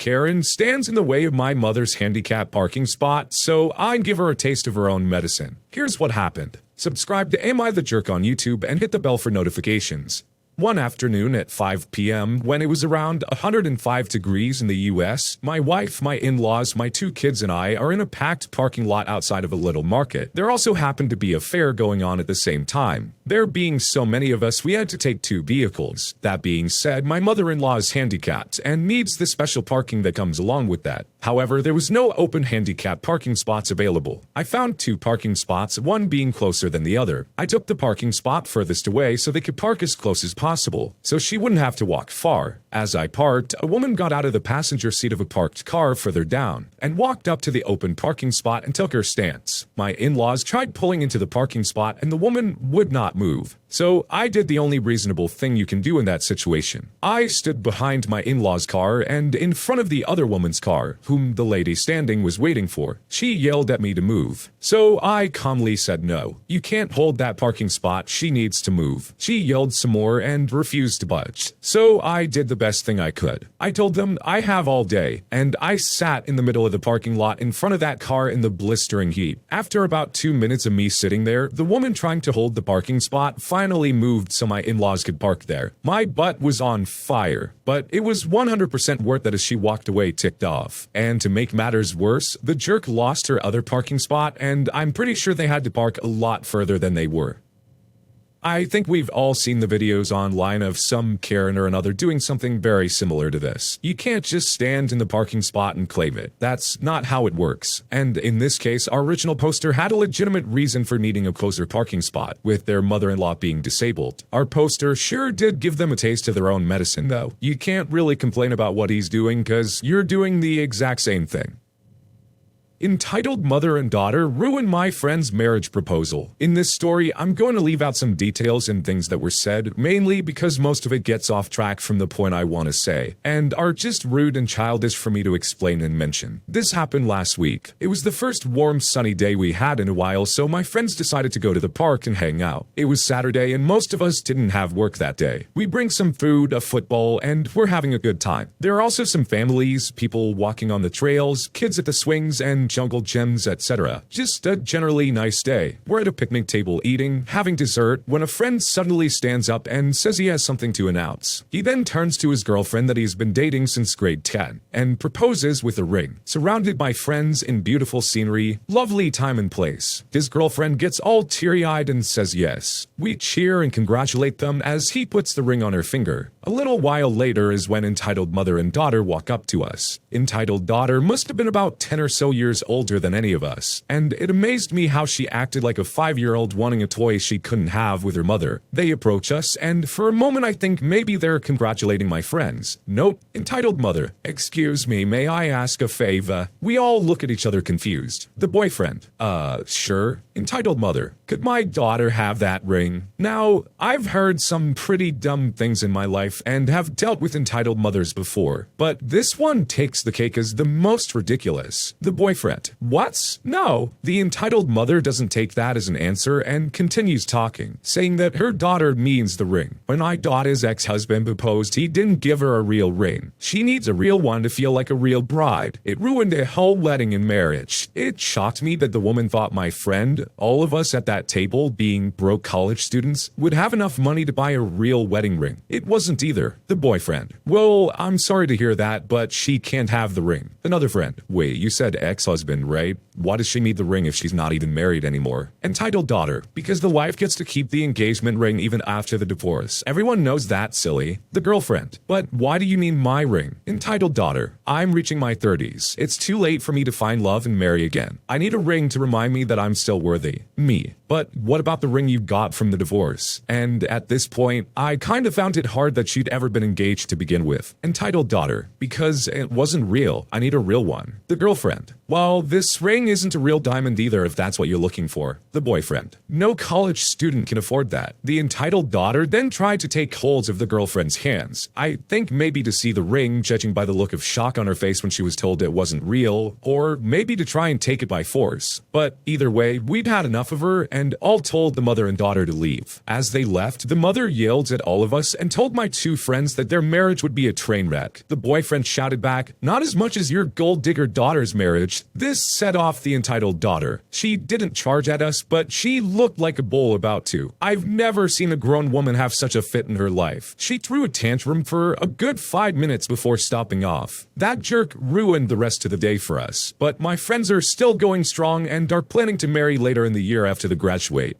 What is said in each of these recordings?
Karen stands in the way of my mother's handicapped parking spot, so I'd give her a taste of her own medicine. Here's what happened. Subscribe to Am I the Jerk on YouTube and hit the bell for notifications. One afternoon at 5 p.m., when it was around 105 degrees in the U.S., my wife, my in-laws, my 2 kids, and I are in a packed parking lot outside of a little market. There also happened to be a fair going on at the same time. There being so many of us, we had to take 2 vehicles. That being said, my mother-in-law is handicapped and needs the special parking that comes along with that. However, there was no open handicapped parking spots available. I found 2 parking spots, one being closer than the other. I took the parking spot furthest away so they could park as close as possible, so she wouldn't have to walk far. As I parked, a woman got out of the passenger seat of a parked car further down and walked up to the open parking spot and took her stance. My in-laws tried pulling into the parking spot and the woman would not move. So I did the only reasonable thing you can do in that situation. I stood behind my in-laws' car and in front of the other woman's car, whom the lady standing was waiting for. She yelled at me to move. So I calmly said no. You can't hold that parking spot, she needs to move. She yelled some more and refused to budge. So I did the best thing I could. I told them I have all day, and I sat in the middle of the parking lot in front of that car in the blistering heat. After about 2 minutes of me sitting there, the woman trying to hold the parking spot finally moved so my in-laws could park there. My butt was on fire, but it was 100% worth it as she walked away ticked off. And to make matters worse, the jerk lost her other parking spot, and I'm pretty sure they had to park a lot further than they were. I think we've all seen the videos online of some Karen or another doing something very similar to this. You can't just stand in the parking spot and claim it. That's not how it works. And in this case, our original poster had a legitimate reason for needing a closer parking spot, with their mother-in-law being disabled. Our poster sure did give them a taste of their own medicine, though. You can't really complain about what he's doing because you're doing the exact same thing. Entitled Mother and Daughter Ruin My Friend's Marriage Proposal. In this story, I'm going to leave out some details and things that were said, mainly because most of it gets off track from the point I want to say, and are just rude and childish for me to explain and mention. This happened last week. It was the first warm, sunny day we had in a while, so my friends decided to go to the park and hang out. It was Saturday, and most of us didn't have work that day. We bring some food, a football, and we're having a good time. There are also some families, people walking on the trails, kids at the swings, and jungle gyms, etc. Just a generally nice day. We're at a picnic table eating, having dessert, when a friend suddenly stands up and says he has something to announce. He then turns to his girlfriend that he's been dating since grade 10 and proposes with a ring. Surrounded by friends in beautiful scenery, lovely time and place. His girlfriend gets all teary-eyed and says yes. We cheer and congratulate them as he puts the ring on her finger. A little while later is when entitled mother and daughter walk up to us. Entitled daughter must have been about 10 or so years older than any of us, and it amazed me how she acted like a 5-year-old wanting a toy she couldn't have with her mother. They approach us, and for a moment I think maybe they're congratulating my friends. Nope. Entitled mother, excuse me, may I ask a favor? We all look at each other confused. The boyfriend, sure. Entitled mother, could my daughter have that ring? Now, I've heard some pretty dumb things in my life and have dealt with entitled mothers before, but this one takes the cake as the most ridiculous. The boyfriend, what? No. The entitled mother doesn't take that as an answer and continues talking, saying that her daughter needs the ring. When my daughter's ex-husband proposed, he didn't give her a real ring. She needs a real one to feel like a real bride. It ruined their whole wedding and marriage. It shocked me that the woman thought my friend, all of us at that table, being broke college students, would have enough money to buy a real wedding ring. It wasn't either. The boyfriend, well, I'm sorry to hear that, but she can't have the ring. Another friend, wait, you said ex-husband, right? Why does she need the ring if she's not even married anymore? Entitled daughter, because the wife gets to keep the engagement ring even after the divorce. Everyone knows that, silly. The girlfriend, but why do you need my ring? Entitled daughter, I'm reaching my 30s. It's too late for me to find love and marry again. I need a ring to remind me that I'm still worthy. Me. But what about the ring you got from the divorce? And at this point, I kind of found it hard that she'd ever been engaged to begin with. Entitled daughter, because it wasn't real. I need a real one. The girlfriend, Well, this ring isn't a real diamond either if that's what you're looking for. The boyfriend. No college student can afford that. The entitled daughter then tried to take holds of the girlfriend's hands. I think maybe to see the ring, judging by the look of shock on her face when she was told it wasn't real, or maybe to try and take it by force. But either way, we'd had enough of her and all told the mother and daughter to leave. As they left, the mother yelled at all of us and told my two friends that their marriage would be a train wreck. The boyfriend shouted back, "Not as much as your gold digger daughter's marriage." This set off the entitled daughter. She didn't charge at us, but she looked like a bull about to. I've never seen a grown woman have such a fit in her life. She threw a tantrum for a good 5 minutes before stopping off. That jerk ruined the rest of the day for us, but my friends are still going strong and are planning to marry later in the year after they graduate.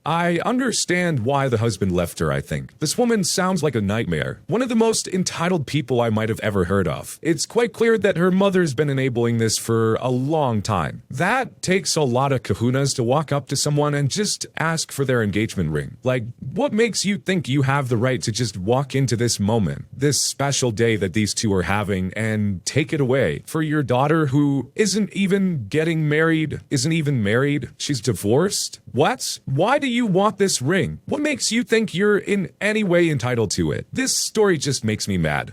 I understand why the husband left her, I think. This woman sounds like a nightmare. One of the most entitled people I might have ever heard of. It's quite clear that her mother's been enabling this for a long time. That takes a lot of kahunas to walk up to someone and just ask for their engagement ring. Like, what makes you think you have the right to just walk into this moment, this special day that these two are having, and take it away for your daughter who isn't even getting married, isn't even married, she's divorced? What? Why do you want this ring? What makes you think you're in any way entitled to it? This story just makes me mad.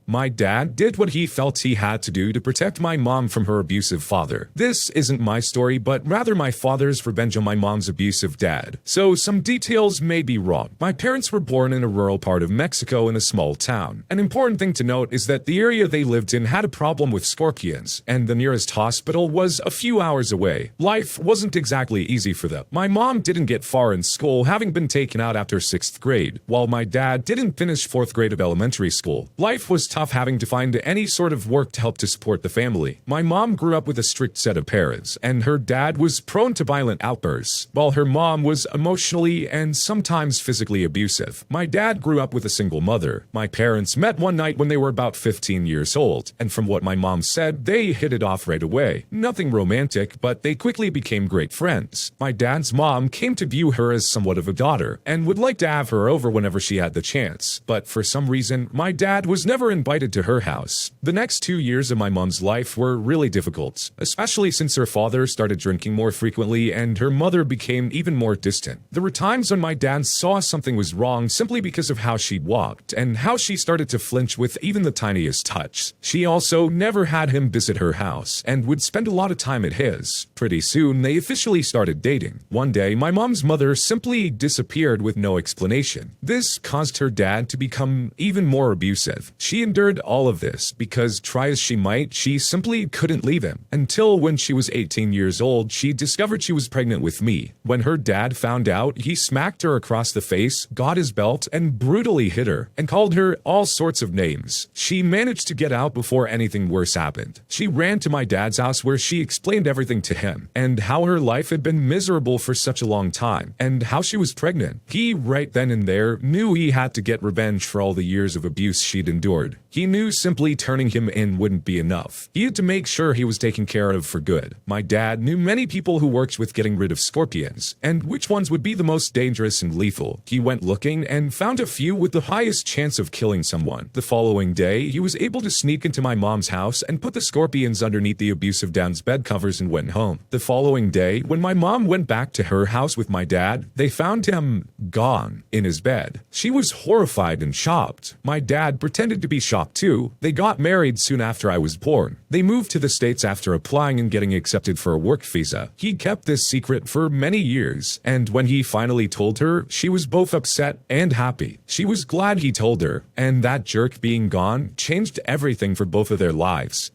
My dad did what he felt he had to do to protect my mom from her abusive father. This isn't my story, but rather my father's revenge on my mom's abusive dad. So some details may be wrong. My parents were born in a rural part of Mexico in a small town. An important thing to note is that the area they lived in had a problem with scorpions, and the nearest hospital was a few hours away. Life wasn't exactly easy for them. My mom didn't get far in school, having been taken out after 6th grade, while my dad didn't finish 4th grade of elementary school. Life was tough having to find any sort of work to help to support the family. My mom grew up with a strict set of parents, and her dad was prone to violent outbursts, while her mom was emotionally and sometimes physically abusive. My dad grew up with a single mother. My parents met one night when they were about 15 years old, and from what my mom said, they hit it off right away. Nothing romantic, but they quickly became great friends. My dad's mom came to view her as somewhat of a daughter, and would like to have her over whenever she had the chance. But for some reason, my dad was never invited to her house. The next 2 years of my mom's life were really difficult, especially since her father started drinking more frequently and her mother became even more distant. There were times when my dad saw something was wrong simply because of how she walked and how she started to flinch with even the tiniest touch. She also never had him visit her house and would spend a lot of time at his. Pretty soon, they officially started dating. One day, my mom's mother simply disappeared with no explanation. This caused her dad to become even more abusive. She endured all of this because, try as she might, she simply couldn't leave him. Until when she was 18 years old, she discovered she was pregnant with me. When her dad found out, he smacked her across the face, got his belt, and brutally hit her, and called her all sorts of names. She managed to get out before anything worse happened. She ran to my dad's house where she explained everything to him, and how her life had been miserable for such a long time, and how she was pregnant. He, right then and there, knew he had to get revenge for all the years of abuse she'd endured. He knew simply turning him in wouldn't be enough. He had to make sure he was taken care of for good. My dad knew many people who worked with getting rid of scorpions, and which ones would be the most dangerous and lethal. He went looking and found a few with the highest chance of killing someone. The following day, he was able to sneak into my mom's house and put the scorpions underneath the abusive dad's bed covers and went home. The following day, when my mom went back to her house with my dad, they found him gone in his bed. She was horrified and shocked. My dad pretended to be shocked too. They got married soon after I was born. They moved to the States after applying and getting accepted for a work visa. He kept this secret for many years, and when he finally told her, she was both upset and happy. She was glad he told her, and that jerk being gone changed everything for both of their lives.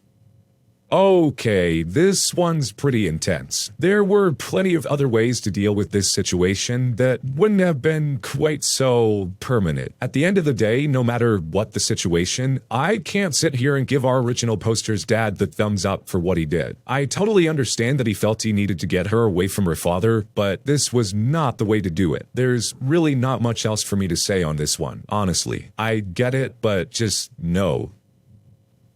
Okay, this one's pretty intense. There were plenty of other ways to deal with this situation that wouldn't have been quite so permanent. At the end of the day, no matter what the situation, I can't sit here and give our original poster's dad the thumbs up for what he did. I totally understand that he felt he needed to get her away from her father, but this was not the way to do it. There's really not much else for me to say on this one, honestly. I get it, but just no.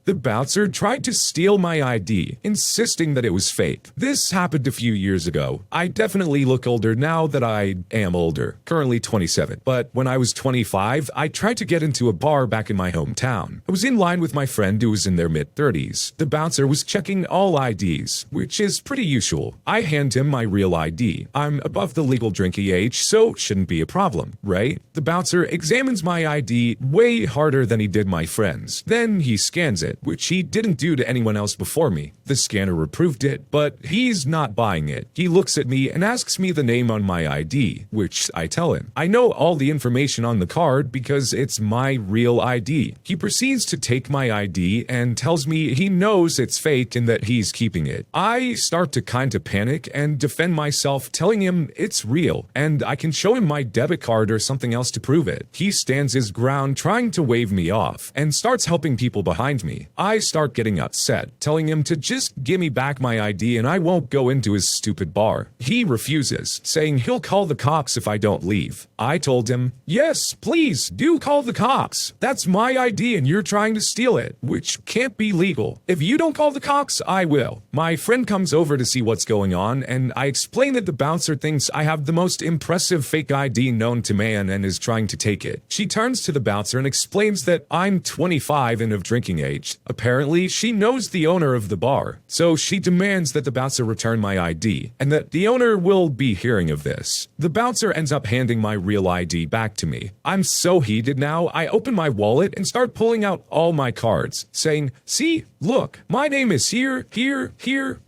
The bouncer tried to steal my ID, insisting that it was fake. This happened a few years ago. I definitely look older now that I am older, currently 27. But when I was 25, I tried to get into a bar back in my hometown. I was in line with my friend who was in their mid-30s. The bouncer was checking all IDs, which is pretty usual. I hand him my real ID. I'm above the legal drinking age, so shouldn't be a problem, right? The bouncer examines my ID way harder than he did my friend's. Then he scans it, which he didn't do to anyone else before me. The scanner approved it, but he's not buying it. He looks at me and asks me the name on my ID, which I tell him. I know all the information on the card because it's my real ID. He proceeds to take my ID and tells me he knows it's fake and that he's keeping it. I start to kind of panic and defend myself, telling him it's real and I can show him my debit card or something else to prove it. He stands his ground, trying to wave me off, and starts helping people behind me. I start getting upset, telling him to just give me back my ID and I won't go into his stupid bar. He refuses, saying he'll call the cops if I don't leave. I told him, yes, please, do call the cops. That's my ID and you're trying to steal it, which can't be legal. If you don't call the cops, I will. My friend comes over to see what's going on, and I explain that the bouncer thinks I have the most impressive fake ID known to man and is trying to take it. She turns to the bouncer and explains that I'm 25 and of drinking age. Apparently, she knows the owner of the bar, so she demands that the bouncer return my ID, and that the owner will be hearing of this. The bouncer ends up handing my real ID back to me. I'm so heated now, I open my wallet and start pulling out all my cards, saying, see, look, my name is here,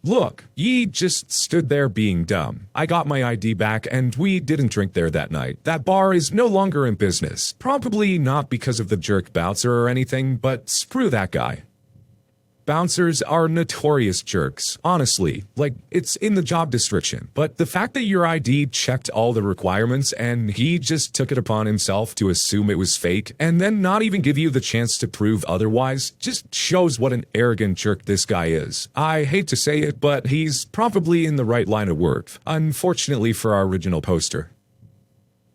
look. He just stood there being dumb. I got my ID back and we didn't drink there that night. That bar is no longer in business. Probably not because of the jerk bouncer or anything, but screw that guy. Bouncers are notorious jerks, honestly, like it's in the job description. But the fact that your ID checked all the requirements and he just took it upon himself to assume it was fake and then not even give you the chance to prove otherwise just shows what an arrogant jerk this guy is. I hate to say it, but he's probably in the right line of work, unfortunately for our original poster.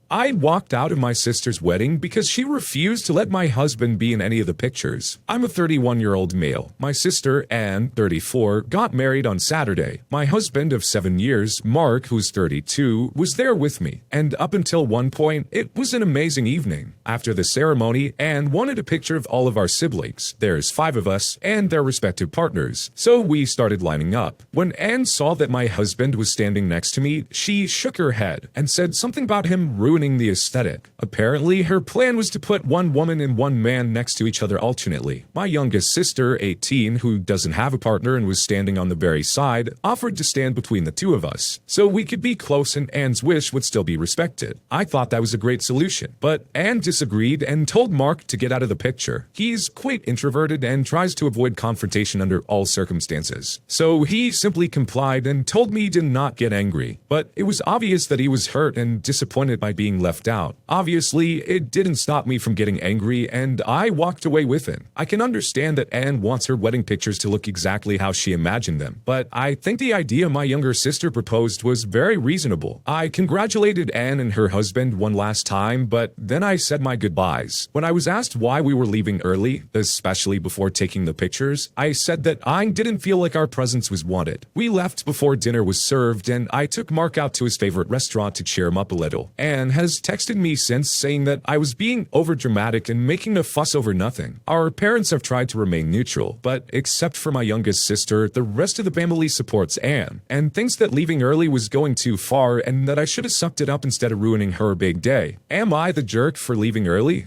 I walked out of my sister's wedding because she refused to let my husband be in any of the pictures. I'm a 31-year-old male. My sister, Anne, 34, got married on Saturday. My husband of 7 years, Mark, who's 32, was there with me. And up until one point, it was an amazing evening. After the ceremony, Anne wanted a picture of all of our siblings. There's 5 of us and their respective partners. So we started lining up. When Anne saw that my husband was standing next to me, she shook her head and said something about him ruining the aesthetic. Apparently, her plan was to put one woman and one man next to each other alternately. My youngest sister, 18, who doesn't have a partner and was standing on the very side, offered to stand between the two of us, so we could be close and Anne's wish would still be respected. I thought that was a great solution, but Anne disagreed and told Mark to get out of the picture. He's quite introverted and tries to avoid confrontation under all circumstances. So he simply complied and told me to not get angry, but it was obvious that he was hurt and disappointed by being left out. Obviously, it didn't stop me from getting angry, and I walked away with it. I can understand that Anne wants her wedding pictures to look exactly how she imagined them, but I think the idea my younger sister proposed was very reasonable. I congratulated Anne and her husband one last time, but then I said my goodbyes. When I was asked why we were leaving early, especially before taking the pictures, I said that I didn't feel like our presence was wanted. We left before dinner was served, and I took Mark out to his favorite restaurant to cheer him up a little. Anne has texted me since saying that I was being overdramatic and making a fuss over nothing. Our parents have tried to remain neutral, but except for my youngest sister, the rest of the family supports Anne, and thinks that leaving early was going too far and that I should have sucked it up instead of ruining her big day. Am I the jerk for leaving early?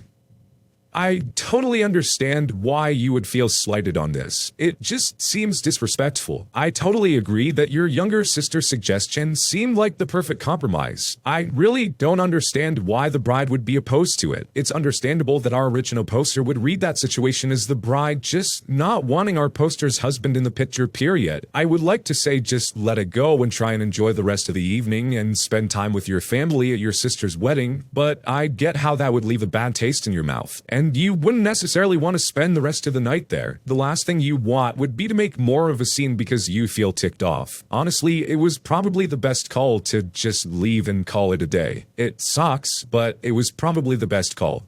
I totally understand why you would feel slighted on this. It just seems disrespectful. I totally agree that your younger sister's suggestion seemed like the perfect compromise. I really don't understand why the bride would be opposed to it. It's understandable that our original poster would read that situation as the bride just not wanting our poster's husband in the picture, period. I would like to say just let it go and try and enjoy the rest of the evening and spend time with your family at your sister's wedding, but I get how that would leave a bad taste in your mouth. And you wouldn't necessarily want to spend the rest of the night there. The last thing you want would be to make more of a scene because you feel ticked off. Honestly, it was probably the best call to just leave and call it a day. It sucks, but it was probably the best call.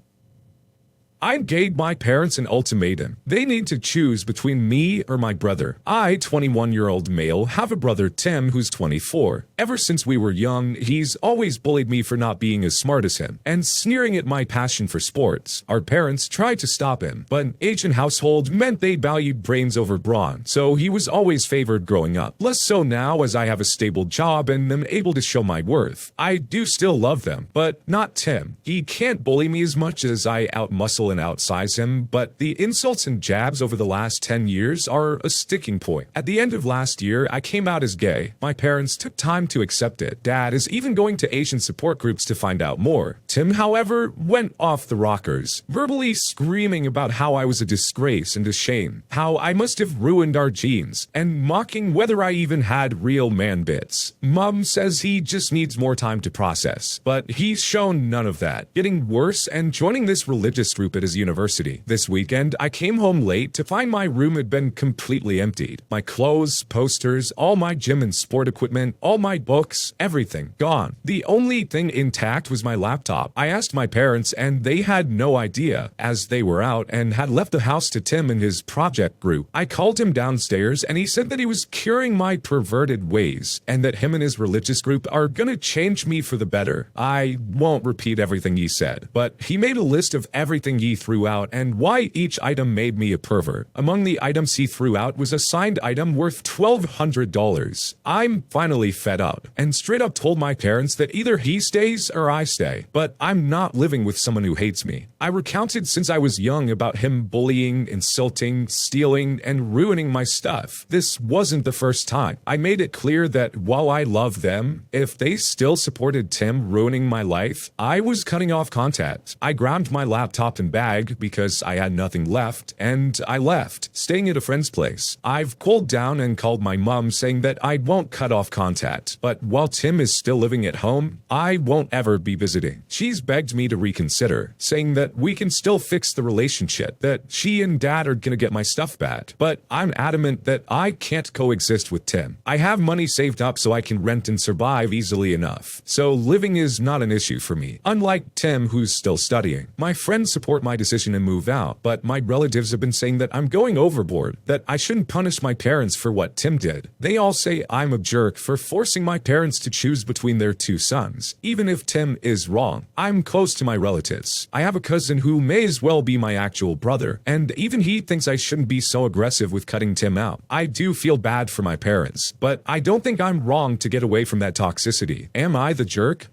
I gave my parents an ultimatum. They need to choose between me or my brother. I, 21-year-old male, have a brother Tim who's 24. Ever since we were young, he's always bullied me for not being as smart as him and sneering at my passion for sports. Our parents tried to stop him, but an Asian household meant they valued brains over brawn, so he was always favored growing up. Less so now as I have a stable job and am able to show my worth. I do still love them, but not Tim. He can't bully me as much as I outmuscle and outsize him, but the insults and jabs over the last 10 years are a sticking point. At the end of last year, I came out as gay. My parents took time to accept it. Dad is even going to Asian support groups to find out more. Tim, however, went off the rockers, verbally screaming about how I was a disgrace and a shame, how I must have ruined our genes, and mocking whether I even had real man bits. Mom says he just needs more time to process, but he's shown none of that, getting worse and joining this religious group at his university. This weekend, I came home late to find my room had been completely emptied. My clothes, posters, all my gym and sport equipment, all my books, everything gone. The only thing intact was my laptop. I asked my parents and they had no idea, as they were out and had left the house to Tim and his project group. I called him downstairs and he said that he was curing my perverted ways and that him and his religious group are gonna change me for the better. I won't repeat everything he said, but he made a list of everything he threw out and why each item made me a pervert. Among the items he threw out was a signed item worth $1,200. I'm finally fed up and straight up told my parents that either he stays or I stay, but I'm not living with someone who hates me. I recounted since I was young about him bullying, insulting, stealing, and ruining my stuff. This wasn't the first time. I made it clear that while I love them, if they still supported Tim ruining my life, I was cutting off contact. I grabbed my laptop and bag because I had nothing left, and I left, staying at a friend's place. I've cooled down and called my mom saying that I won't cut off contact, but while Tim is still living at home, I won't ever be visiting. She's begged me to reconsider, saying that we can still fix the relationship, that she and dad are gonna get my stuff back, but I'm adamant that I can't coexist with Tim. I have money saved up so I can rent and survive easily enough, so living is not an issue for me, unlike Tim who's still studying. My friends support my decision to move out, but my relatives have been saying that I'm going overboard, that I shouldn't punish my parents for what Tim did. They all say I'm a jerk for forcing my parents to choose between their two sons, even if Tim is wrong. I'm close to my relatives. I have a cousin who may as well be my actual brother, and even he thinks I shouldn't be so aggressive with cutting Tim out. I do feel bad for my parents, but I don't think I'm wrong to get away from that toxicity. Am I the jerk?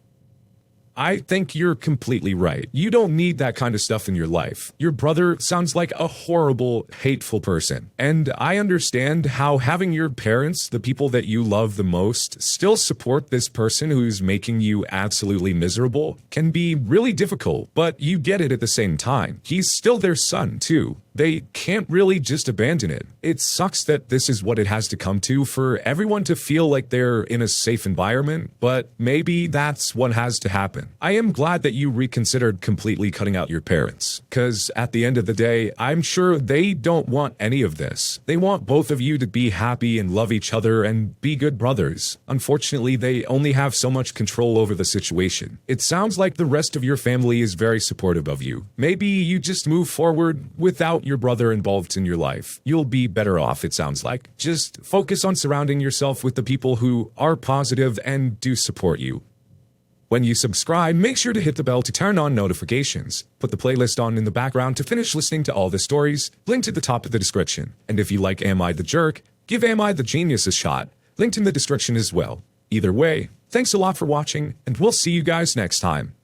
I think you're completely right. You don't need that kind of stuff in your life. Your brother sounds like a horrible, hateful person. And I understand how having your parents, the people that you love the most, still support this person who's making you absolutely miserable can be really difficult, but you get it at the same time. He's still their son, too. They can't really just abandon it. It sucks that this is what it has to come to for everyone to feel like they're in a safe environment, but maybe that's what has to happen. I am glad that you reconsidered completely cutting out your parents, because at the end of the day, I'm sure they don't want any of this. They want both of you to be happy and love each other and be good brothers. Unfortunately, they only have so much control over the situation. It sounds like the rest of your family is very supportive of you. Maybe you just move forward without your brother involved in your life. You'll be better off, it sounds like. Just focus on surrounding yourself with the people who are positive and do support you. When you subscribe, make sure to hit the bell to turn on notifications. Put the playlist on in the background to finish listening to all the stories, linked at the top of the description. And if you like Am I the Jerk, give Am I the Genius a shot, linked in the description as well. Either way, thanks a lot for watching, and we'll see you guys next time.